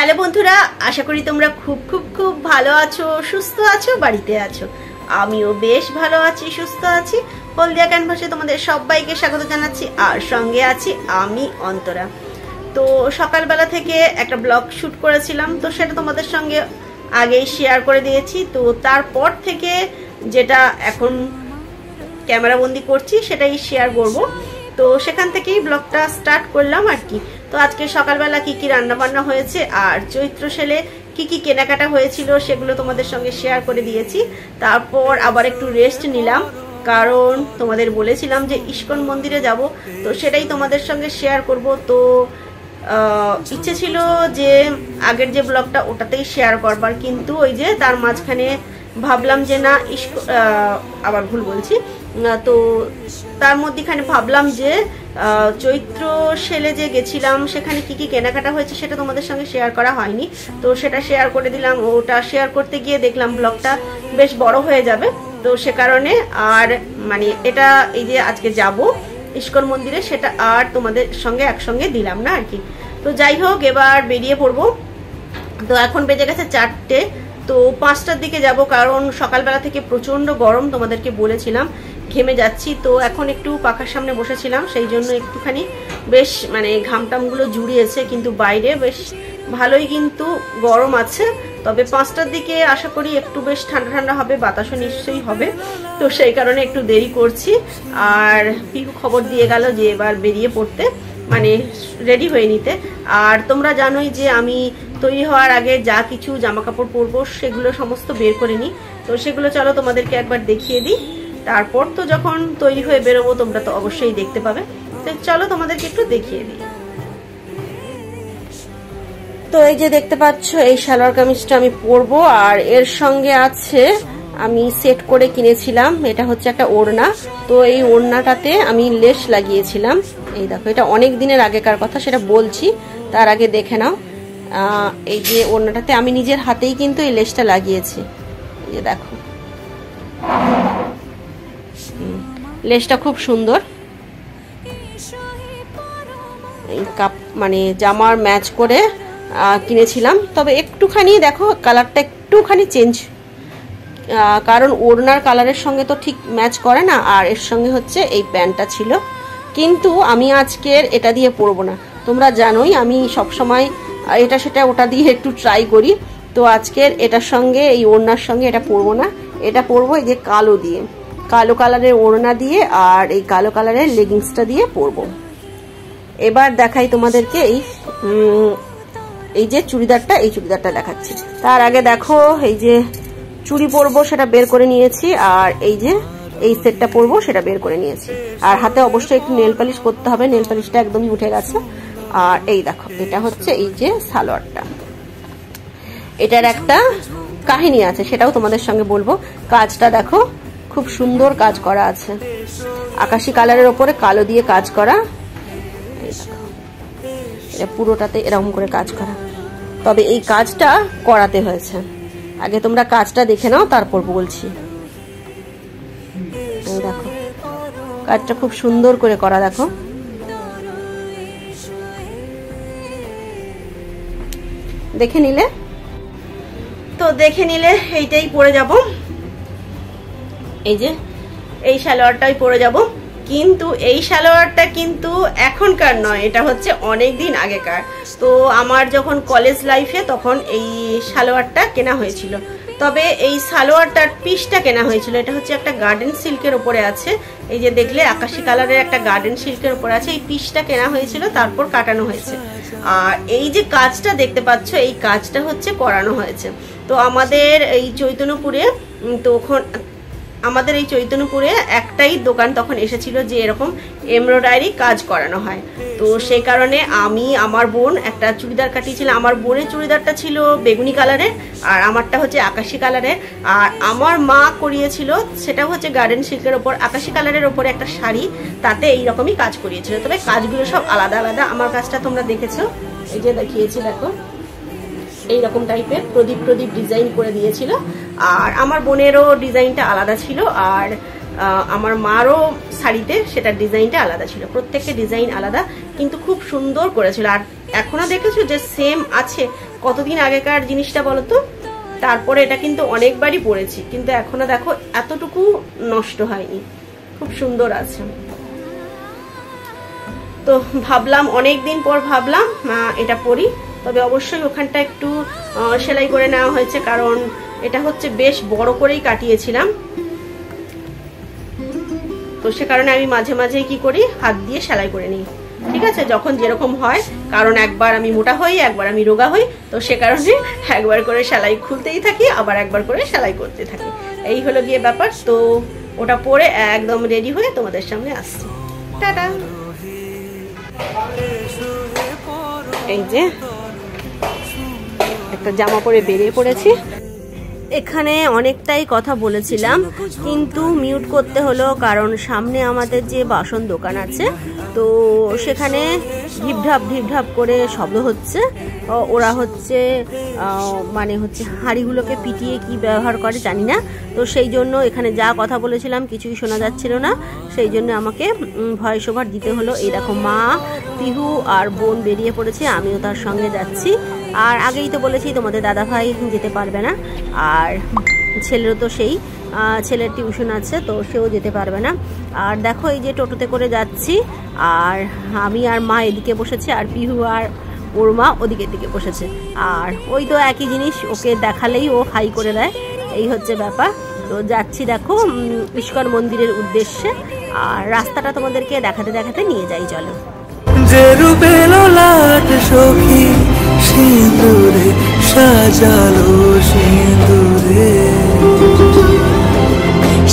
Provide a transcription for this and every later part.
Hello বন্ধুরা, আশা করি তোমরা খুব খুব খুব ভালো আছো, সুস্থ আছো, বাড়িতে আছো। আমিও বেশ ভালো আছি, সুস্থ আছি। হলদিয়া ক্যানভাসে তোমাদের সবাইকে স্বাগত জানাচ্ছি, আর সঙ্গে আছি আমি অন্তরা। তো সকালবেলা থেকে একটা ব্লগ শুট করেছিলাম, তো সেটা তোমাদের সঙ্গে আগেই শেয়ার করে দিয়েছি। তো তারপর থেকে যেটা এখন ক্যামেরাবন্দি করছি সেটাই শেয়ার করব। তো সেখান থেকেই ব্লগটা স্টার্ট করলাম আর কি। তো আজকে সকালবেলা কি কি রান্না বান্না হয়েছে আর চৈত্র সেলে কি কি কেনাকাটা হয়েছিল সেগুলো তোমাদের সঙ্গে শেয়ার করে দিয়েছি। তারপর আবার একটু রেস্ট নিলাম, কারণ তোমাদের বলেছিলাম যে ইস্কন মন্দিরে যাব, তো সেটাই তোমাদের সঙ্গে শেয়ার করব। তো ইচ্ছে ছিল যে আগের যে ব্লগটা ওটাতেই শেয়ার করবার, কিন্তু ওই যে তার মাঝখানে ভাবলাম যে না, আবার ভুল বলছি। তো তার মধ্যেখানে ভাবলাম যে চৈত্র সেলে যে গেছিলাম সেখানে কি কি কেনাকাটা হয়েছে সেটা তোমাদের সঙ্গে শেয়ার করা হয়নি, তো সেটা শেয়ার করে দিলাম। ওটা শেয়ার করতে গিয়ে দেখলাম ব্লগটা বেশ বড় হয়ে যাবে, তো সে কারণে আর মানে এটা এই যে আজকে যাব ইস্কন মন্দিরে সেটা আর তোমাদের সঙ্গে একসঙ্গে দিলাম না আর কি। তো যাই হোক, এবার বেরিয়ে পড়বো। তো এখন বেজে গেছে 4টে, তো 5টার দিকে যাব, কারণ সকালবেলা থেকে প্রচন্ড গরম, তোমাদেরকে বলেছিলাম ঘেমে যাচ্ছি। তো এখন একটু পাখার সামনে বসেছিলাম, সেই জন্য একটুখানি বেশ মানে ঘামটামগুলো জুড়িয়েছে, কিন্তু বাইরে বেশ ভালোই কিন্তু গরম আছে। তবে 5টার দিকে আশা করি একটু বেশ ঠান্ডা ঠান্ডা হবে, বাতাসও নিশ্চয়ই হবে, তো সেই কারণে একটু দেরি করছি। আর পিকু খবর দিয়ে গেল যে এবার বেরিয়ে পড়তে, মানে রেডি হয়ে নিতে। আর তোমরা জানোই যে আমি তৈরি হওয়ার আগে যা কিছু জামা কাপড় পরবো সেগুলো সমস্ত বের করে নিই, তো সেগুলো চলো তোমাদেরকে একবার দেখিয়ে দিই। তারপর তো যখন তৈরি হয়ে বেরোবো তোমরা তো অবশ্যই দেখতে পাবে, তো চলো তোমাদেরকে একটু দেখিয়ে দিই। তো এই যে দেখতে পাচ্ছ, এই সালোয়ার কামিজটা আমি পরবো, আর এর সঙ্গে আছে আমি সেট করে কিনেছিলাম, এটা হচ্ছে একটা ওড়না। তো এই ওড়নাটাতে আমি লেস লাগিয়েছিলাম, এই দেখো, এটা অনেক দিনের আগেকার কথা, সেটা বলছি, তার আগে দেখে নাও। এই যে ওড়নাটাতে আমি নিজের হাতেই কিন্তু এই লেসটা লাগিয়েছি, এই যে দেখো, লেসটা খুব সুন্দর। এই কাপ মানে জামার ম্যাচ করে কিনেছিলাম, তবে একটুখানি দেখো কালারটা একটুখানি চেঞ্জ, কারণ ওড়নার কালারের সঙ্গে তো ঠিক ম্যাচ করে না। আর এর সঙ্গে হচ্ছে এই প্যান্টটা ছিল, কিন্তু আমি আজকের এটা দিয়ে পরবো না। তোমরা জানোই আমি সবসময় এটা সেটা ওটা দিয়ে একটু ট্রাই করি, তো আজকের এটার সঙ্গে এই ওড়নার সঙ্গে এটা পরবো না, এটা পরবো এই যে কালো দিয়ে, কালো কালারের ওড়না দিয়ে আর এই কালো কালারের লেগিংসটা দিয়ে পরবো। এবার দেখাই তোমাদেরকে এই যে চুড়িদারটা, এই চুড়িদারটা দেখাচ্ছি। তার আগে দেখো, এই যে চুড়ি পরবো সেটা বের করে নিয়েছি, আর এই যে এই সেটটা পরবো সেটা বের করে নিয়েছি। আর হাতে অবশ্যই একটু নেল পালিশ করতে হবে, নেল পালিশটা একদমই উঠে গেছে। আর এই দেখো, এটা হচ্ছে এই যে সালোয়ারটা, এটার একটা কাহিনী আছে, সেটাও তোমাদের সঙ্গে বলবো। কাজটা দেখো, খুব সুন্দর কাজ করা আছে, আকাশি কালারের ওপরে কালো দিয়ে কাজ করা, এটা পুরোটাতে এরকম করে কাজ করা। তবে এই কাজটা করাতে হয়েছে, আগে তোমরা কাজটা দেখে নাও তারপর বলছি। দেখো কাজটা খুব সুন্দর করে করা, দেখো দেখে নিলে তো দেখে নিলে এইটাই পরে যাব, এই যে এই সালোয়ারটাই পরে যাব। কিন্তু এই সালোয়ারটা কিন্তু এখনকার নয়, এটা হচ্ছে অনেক দিন আগেকার। তো আমার যখন কলেজ লাইফে তখন এই সালোয়ারটা কেনা হয়েছিল, তবে এই সালোয়ারটার পিসটা কেনা হয়েছিল, এটা হচ্ছে একটা গার্ডেন সিল্কের ওপরে আছে, এই যে দেখলে আকাশি কালারের একটা গার্ডেন সিল্কের ওপরে আছে, এই পিসটা কেনা হয়েছিল, তারপর কাটানো হয়েছে। আর এই যে কাজটা দেখতে পাচ্ছ, এই কাজটা হচ্ছে করানো হয়েছে। তো আমাদের এই চৈতন্যপুরে, তখন আমাদের এই চৈতন্যপুরে একটাই দোকান তখন এসেছিল যে এরকম এমব্রয়ডারি কাজ করানো হয়। তো সেই কারণে আমি আমার বোন একটা চুড়িদার কাটিয়েছিলাম, আমার বোনের চুড়িদারটা ছিল বেগুনি কালারের আর আমারটা হচ্ছে আকাশি কালারের, আর আমার মা করিয়েছিল সেটা হচ্ছে গার্ডেন সিল্কের ওপর আকাশি কালারের ওপরে একটা শাড়ি, তাতে এইরকমই কাজ করিয়েছিল। তবে কাজগুলো সব আলাদা আলাদা, আমার কাজটা তোমরা দেখেছো, এই যে দেখিয়েছি, দেখো এইরকম টাইপের প্রদীপ প্রদীপ ডিজাইন করে দিয়েছিল। আর আমার বোনেরও ডিজাইনটা আলাদা ছিল, আর আমার মারও শাড়িতে সেটার ডিজাইনটা আলাদা ছিল, প্রত্যেকটা ডিজাইন আলাদা, কিন্তু খুব সুন্দর করেছিল। আর এখনো দেখেছো যে সেম আছে, কতদিন আগেকার জিনিসটা বলো তো। তারপরে এটা কিন্তু অনেকবারই পরেছি, কিন্তু এখনো দেখো এতটুকু নষ্ট হয়নি, খুব সুন্দর আছে। তো ভাবলাম অনেক দিন পর ভাবলাম এটা পরি। তবে অবশ্যই ওখানটা একটু সেলাই করে নেওয়া হয়েছে, কারণ এটা হচ্ছে বেশ বড় করেই কাটিয়েছিলাম। তো সে কারণে আমি মাঝে মাঝে কি করি, হাত দিয়ে সেলাই করে নিই। ঠিক আছে, যখন যেরকম হয়, কারণ একবার আমি মোটা হই, একবার আমি রোগা হই, তো সে কারণে একবার করে সেলাই খুলতেই থাকি, আবার একবার করে সেলাই করতে থাকি। এই হলো গিয়ে ব্যাপার। তো ওটা পরে একদম রেডি হয়ে তোমাদের সামনে আসছি। টাটা। এই যে একটা জামা পরে বেরিয়ে পড়েছি। এখানে অনেকটাই কথা বলেছিলাম, কিন্তু মিউট করতে হলো, কারণ সামনে আমাদের যে বাসন দোকান আছে, তো সেখানে ঢিপঢাপ ঢিপঢাপ করে শব্দ হচ্ছে। ওরা হচ্ছে মানে হচ্ছে হাঁড়িগুলোকে পিটিয়ে কি ব্যবহার করে জানি না। তো সেই জন্য এখানে যা কথা বলেছিলাম কিছুই শোনা যাচ্ছিল না, সেই জন্য আমাকে ভয়েস ওভার দিতে হলো। এই দেখো মা, পিহু আর বোন বেরিয়ে পড়েছে, আমিও তার সঙ্গে যাচ্ছি। আর আগেই তো বলেছি তোমাদের দাদা ভাই যেতে পারবে না, আর ছেলেরও তো সেই ছেলের টিউশন আছে, তো সেও যেতে পারবে না। আর দেখো এই যে টোটোতে করে যাচ্ছি, আর আমি আর মা এদিকে বসেছে, আর পিহু আর ওর মা ওদিকের দিকে বসেছে। আর ওই তো একই জিনিস, ওকে দেখালেই ও হাই করে দেয়, এই হচ্ছে ব্যাপার। তো যাচ্ছি দেখো ইস্কন মন্দিরের উদ্দেশ্যে, আর রাস্তাটা তোমাদেরকে দেখাতে দেখাতে নিয়ে যাই, চলো। যে রূপে লোলাট সখী সিঁদুরে সাজালো সিঁদুরে,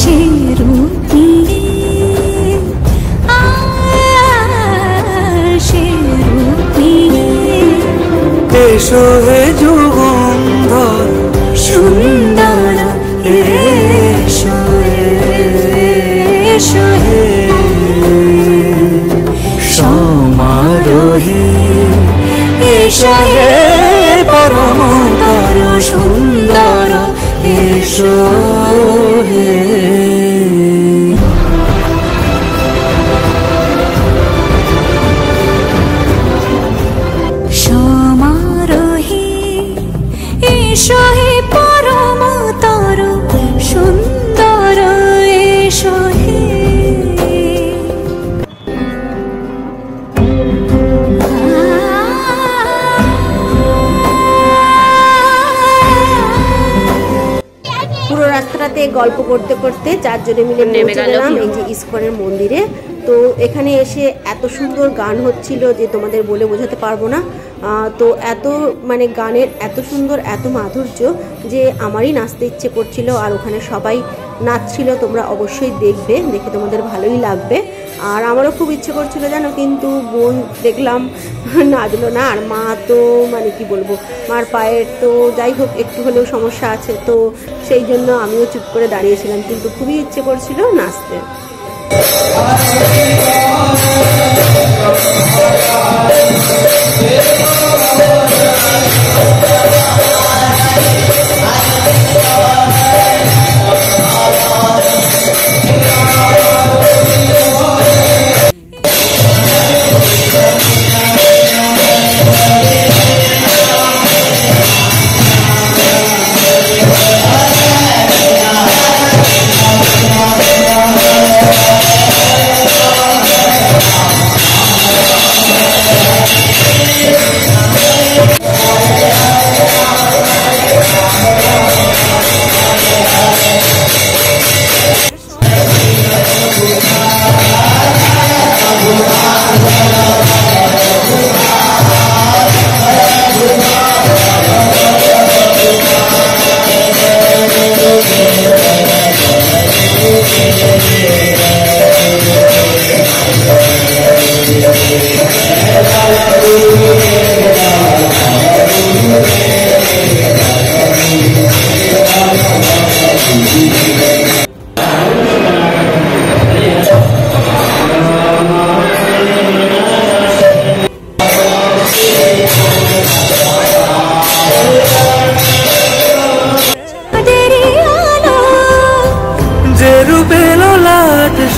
সে রূপী সে রূপী এসো হে যুগন্ধর সুন্দর, এসো এসো হে সমারোহে, এসো হে পরমতর সুন্দর, এসো হে। সমারোহে এসো হে পরমতর সুন্দর, এসো হে। পুরো রাস্তাটাতে গল্প করতে করতে চারজনে মিলে নেমে গেলাম এই যে ইস্কনের মন্দিরে। তো এখানে এসে এত সুন্দর গান হচ্ছিল যে তোমাদের বলে বোঝাতে পারবো না। তো এত মানে গানের এত সুন্দর, এত মাধুর্য যে আমারই নাচতে ইচ্ছে করছিল, আর ওখানে সবাই নাচছিল। তোমরা অবশ্যই দেখবে, দেখে তোমাদের ভালোই লাগবে। আর আমারও খুব ইচ্ছে করছিল জানো, কিন্তু বোন দেখলাম নাচলো না। আর মা তো মানে কি বলবো, মার পায়ের তো যাই হোক একটু হলেও সমস্যা আছে, তো সেই জন্য আমিও চুপ করে দাঁড়িয়েছিলাম, কিন্তু খুবই ইচ্ছে করছিল নাচতে।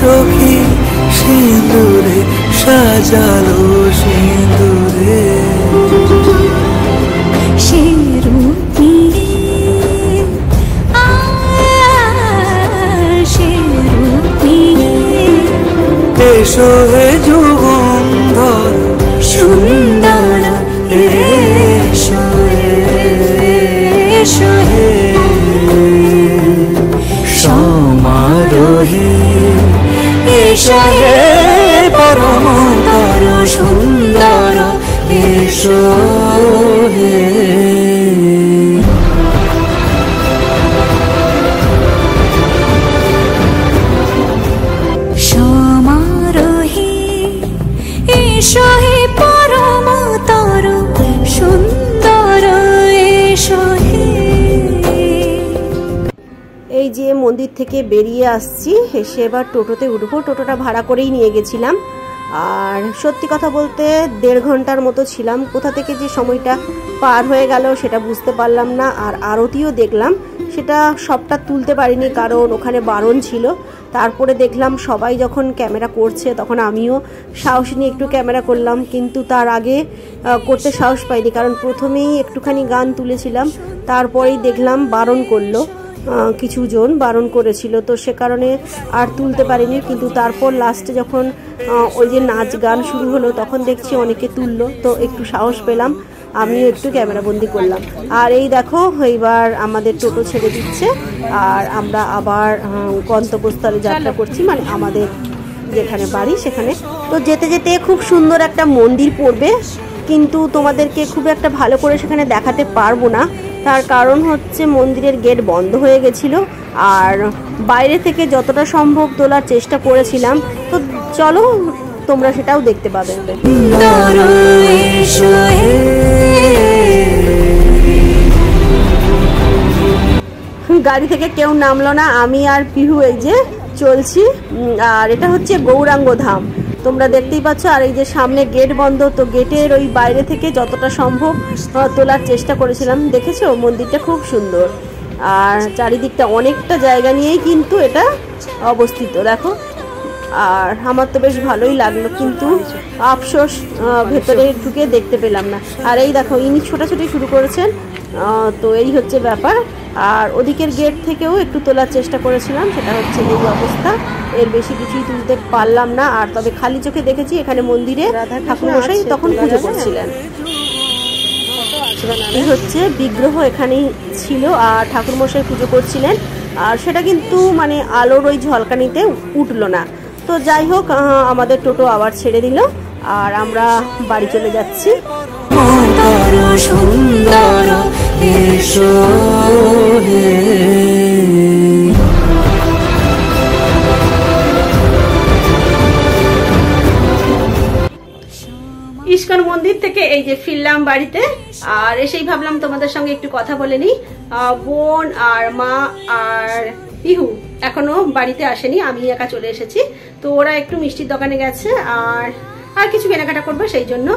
সখী সিঁদুরে সাজালো সিঁদুরে, এসো হে যুগন্ধর সুন্দর এসো এসো হে সমারোহে এসো হে পরমতর সুন্দর এসো হে সমারোহে এসো হে পরমতর সুন্দর এসো হে। এই যে মন্দির থেকে বেরিয়ে আসছি, এসে এবার টোটোতে উঠবো। টোটোটা ভাড়া করেই নিয়ে গেছিলাম, আর সত্যি কথা বলতে 1.5 ঘন্টার মতো ছিলাম। কোথা থেকে যে সময়টা পার হয়ে গেল সেটা বুঝতে পারলাম না। আর আরতিও দেখলাম, সেটা সবটা তুলতে পারিনি কারণ ওখানে বারণ ছিল। তারপরে দেখলাম সবাই যখন ক্যামেরা করছে তখন আমিও সাহস নিয়ে একটু ক্যামেরা করলাম, কিন্তু তার আগে করতে সাহস পাইনি কারণ প্রথমেই একটুখানি গান তুলেছিলাম, তারপরেই দেখলাম বারণ করলো, কিছু জন বারণ করেছিল, তো সে কারণে আর তুলতে পারিনি। কিন্তু তারপর লাস্টে যখন ওই যে নাচ গান শুরু হলো তখন দেখছি অনেকে তুললো, তো একটু সাহস পেলাম, আমিও একটু ক্যামেরা বন্দি করলাম। আর এই দেখো এইবার আমাদের টোটো ছেড়ে দিচ্ছে আর আমরা আবার গন্তব্যস্থলে যাত্রা করছি, মানে আমাদের যেখানে বাড়ি সেখানে। তো যেতে যেতে খুব সুন্দর একটা মন্দির পড়বে, কিন্তু তোমাদেরকে খুব একটা ভালো করে সেখানে দেখাতে পারবো না। তার কারণ হচ্ছে মন্দিরের গেট বন্ধ হয়ে গেছিল, আর বাইরে থেকে যতটা সম্ভব তোলার চেষ্টা করেছিলাম। তো চলো তোমরা সেটাও দেখতে পাবে। গাড়ি থেকে কেউ নামলো না, আমি আর পিহু এই যে চলছি। আর এটা হচ্ছে গৌরাঙ্গ ধাম, তোমরা দেখতেই পাচ্ছ। আর এই যে সামনে গেট বন্ধ, তো গেটের ওই বাইরে থেকে যতটা সম্ভব তোলার চেষ্টা করেছিলাম। দেখেছো মন্দিরটা খুব সুন্দর, আর চারিদিকটা অনেকটা জায়গা নিয়েই কিন্তু এটা অবস্থিত, দেখো। আর আমার তো বেশ ভালোই লাগলো, কিন্তু আফসোস ভেতরে ঢুকে দেখতে পেলাম না। আর এই দেখো ইনি ছোটাছুটি শুরু করেছেন, তো এই হচ্ছে ব্যাপার। আর ওদিকের গেট থেকেও একটু তোলার চেষ্টা করেছিলাম, সেটা হচ্ছে এই অবস্থা, এর বেশি কিছুই তুলতে পারলাম না। আর তবে খালি চোখে দেখেছি এখানে মন্দিরে ঠাকুরমশাই তখন পুজো করছিলেন। এই হচ্ছে বিগ্রহ এখানেই ছিল আর ঠাকুরমশাই পুজো করছিলেন, আর সেটা কিন্তু মানে আলোর ওই ঝলকানিতে উঠলো না। তো যাই হোক, আমাদের টোটো আবার ছেড়ে দিল আর আমরা বাড়ি চলে যাচ্ছি। সুন্দর এসো হে। ইস্কন মন্দির থেকে এই যে ফিরলাম বাড়িতে, আর এসেই ভাবলাম তোমাদের সঙ্গে একটু কথা বলে নিই। বোন আর মা আর পিহু এখনো বাড়িতে আসেনি, আমি একা চলে এসেছি। তো ওরা একটু মিষ্টির দোকানে গেছে আর কিছু কেনাকাটা করবে সেই জন্য।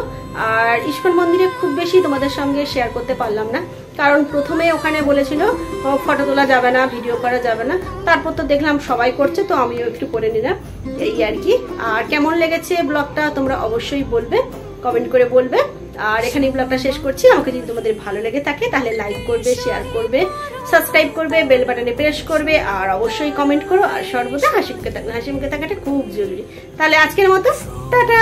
আর ইস্কন মন্দিরে খুব বেশি তোমাদের সঙ্গে শেয়ার করতে পারলাম না, কারণ প্রথমে ওখানে বলেছিল ফটো তোলা যাবে না, ভিডিও করা যাবে না। তারপর তো দেখলাম সবাই করছে, তো আমিও একটু করে নিলাম, এই আর কি। আর কেমন লেগেছে ব্লগটা তোমরা অবশ্যই বলবে, কমেন্ট করে বলবে। আর এখানে ব্লগটা শেষ করছি। আমাকে যদি তোমাদের ভালো লেগে থাকে তাহলে লাইক করবে, শেয়ার করবে, সাবস্ক্রাইব করবে, বেল বাটনে প্রেস করবে, আর অবশ্যই কমেন্ট করো। আর সর্বদা হাসি মুখে থাকাটা খুব জরুরি। তাহলে আজকের মতো টাটা।